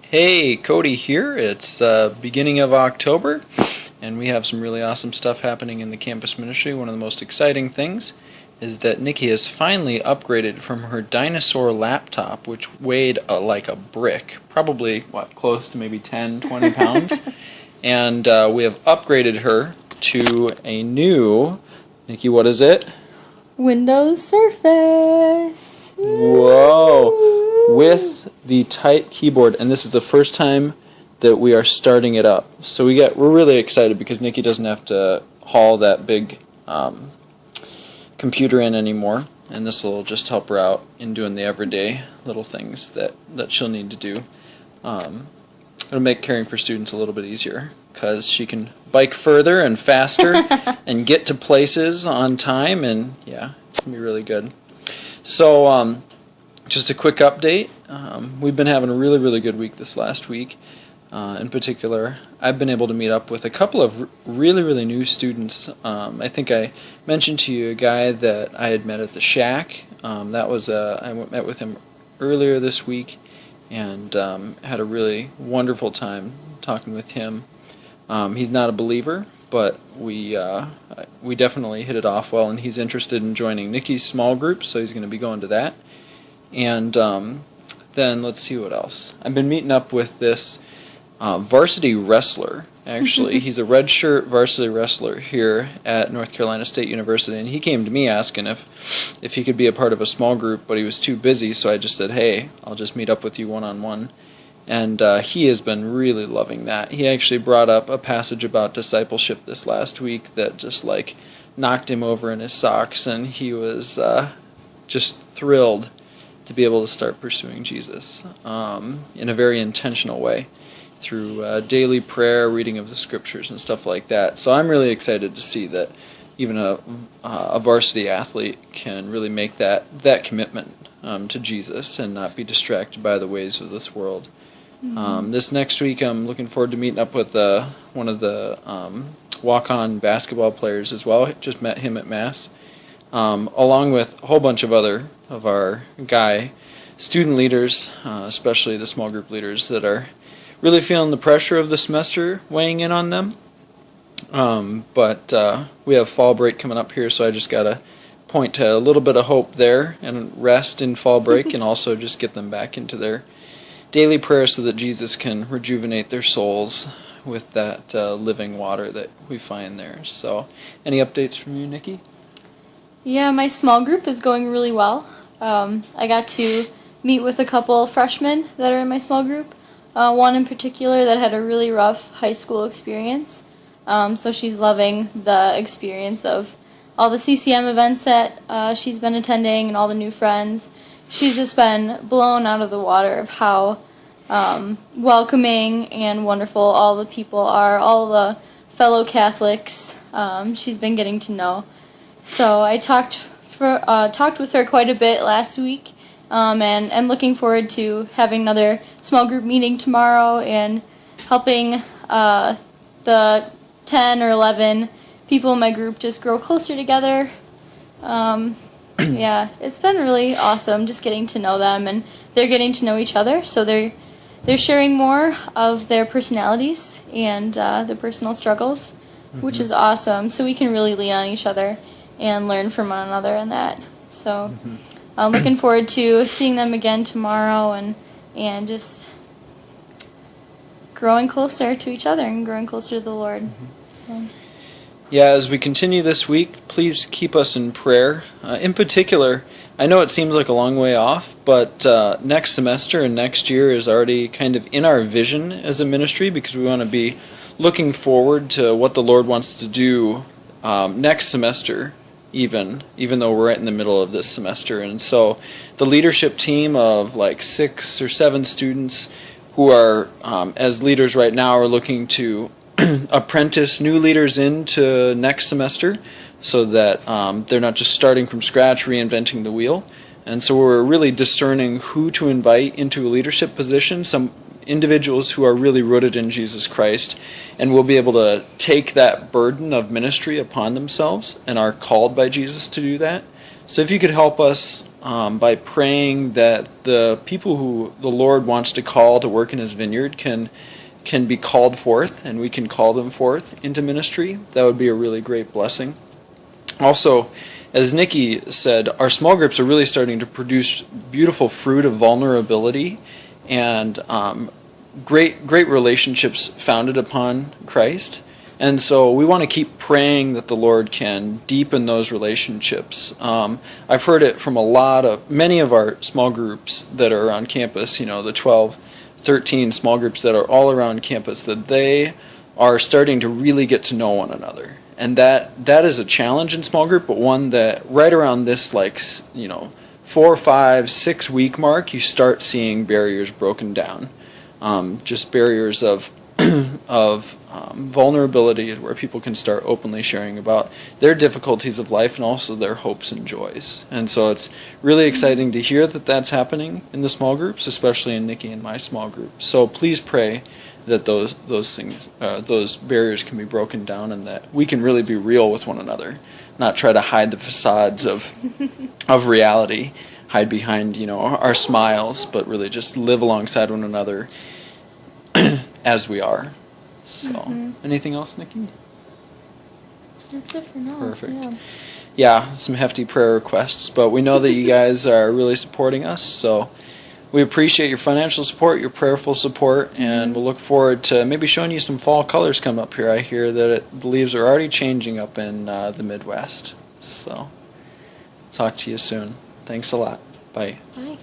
Hey, Cody here. It's beginning of October, and we have some really awesome stuff happening in the campus ministry. One of the most exciting things is that Nikki has finally upgraded from her dinosaur laptop, which weighed like a brick, probably, close to maybe 10, 20 pounds, and we have upgraded her to a new, Nikki, what is it? Windows Surface. Whoa! With the tight keyboard, and this is the first time that we are starting it up. So we're really excited because Nikki doesn't have to haul that big computer in anymore, and this will just help her out in doing the everyday little things that she'll need to do. It'll make caring for students a little bit easier because she can bike further and faster and get to places on time, and yeah, it's going to be really good. So just a quick update. We've been having a really, really good week this last week. In particular, I've been able to meet up with a couple of really, really new students. I think I mentioned to you a guy that I had met at the Shack. I met with him earlier this week and had a really wonderful time talking with him. He's not a believer, but we definitely hit it off well, and he's interested in joining Nikki's small group, so he's going to be going to that. And then let's see what else. I've been meeting up with this varsity wrestler, actually. He's a redshirt varsity wrestler here at North Carolina State University, and he came to me asking if he could be a part of a small group, but he was too busy, so I just said, hey, I'll just meet up with you one-on-one. And he has been really loving that. He actually brought up a passage about discipleship this last week that just knocked him over in his socks, and he was just thrilled to be able to start pursuing Jesus in a very intentional way through daily prayer, reading of the scriptures, and stuff like that. So I'm really excited to see that even a varsity athlete can really make that commitment to Jesus and not be distracted by the ways of this world. Mm-hmm. This next week I'm looking forward to meeting up with one of the walk-on basketball players as well. Just met him at Mass. Along with a whole bunch of other of our student leaders, especially the small group leaders that are really feeling the pressure of the semester weighing in on them. But we have fall break coming up here, so I just got to point to a little bit of hope there and rest in fall break and also just get them back into their daily prayer so that Jesus can rejuvenate their souls with that living water that we find there. So any updates from you, Nikki? Yeah, my small group is going really well. I got to meet with a couple freshmen that are in my small group. One in particular that had a really rough high school experience. So she's loving the experience of all the CCM events that she's been attending and all the new friends. She's just been blown out of the water of how welcoming and wonderful all the people are, all the fellow Catholics she's been getting to know. So I talked with her quite a bit last week, and I'm looking forward to having another small group meeting tomorrow and helping the 10 or 11 people in my group just grow closer together. Yeah, it's been really awesome just getting to know them, and they're getting to know each other, so they're sharing more of their personalities and their personal struggles, which is awesome, so we can really lean on each other and learn from one another in that. So I'm looking forward to seeing them again tomorrow and just growing closer to each other and growing closer to the Lord. So. Yeah, as we continue this week, please keep us in prayer. In particular, I know it seems like a long way off, but next semester and next year is already kind of in our vision as a ministry because we want to be looking forward to what the Lord wants to do next semester, even though we're right in the middle of this semester. And so the leadership team of 6 or 7 students who are, as leaders right now, are looking to apprentice new leaders into next semester so that they're not just starting from scratch, reinventing the wheel. And so we're really discerning who to invite into a leadership position, some individuals who are really rooted in Jesus Christ and will be able to take that burden of ministry upon themselves and are called by Jesus to do that. So if you could help us by praying that the people who the Lord wants to call to work in His vineyard can be called forth, and we can call them forth into ministry, that would be a really great blessing. Also, as Nikki said, our small groups are really starting to produce beautiful fruit of vulnerability and great relationships founded upon Christ. And so we want to keep praying that the Lord can deepen those relationships. I've heard it from many of our small groups that are on campus, the 12, 13 small groups that are all around campus, that they are starting to really get to know one another. And that is a challenge in small group, but one that right around this 4, 5, 6 week mark, you start seeing barriers broken down. Just barriers of vulnerability, where people can start openly sharing about their difficulties of life and also their hopes and joys. And so it's really exciting to hear that that's happening in the small groups, especially in Nikki and my small group. So please pray that those barriers can be broken down, and that we can really be real with one another, not try to hide the facades of reality, hide behind our smiles, but really just live alongside one another as we are. So, anything else, Nikki? That's it for now. Perfect. Yeah, some hefty prayer requests, but we know that you guys are really supporting us, so we appreciate your financial support, your prayerful support, and we'll look forward to maybe showing you some fall colors come up here. I hear that the leaves are already changing up in the Midwest. So, talk to you soon. Thanks a lot. Bye. Bye.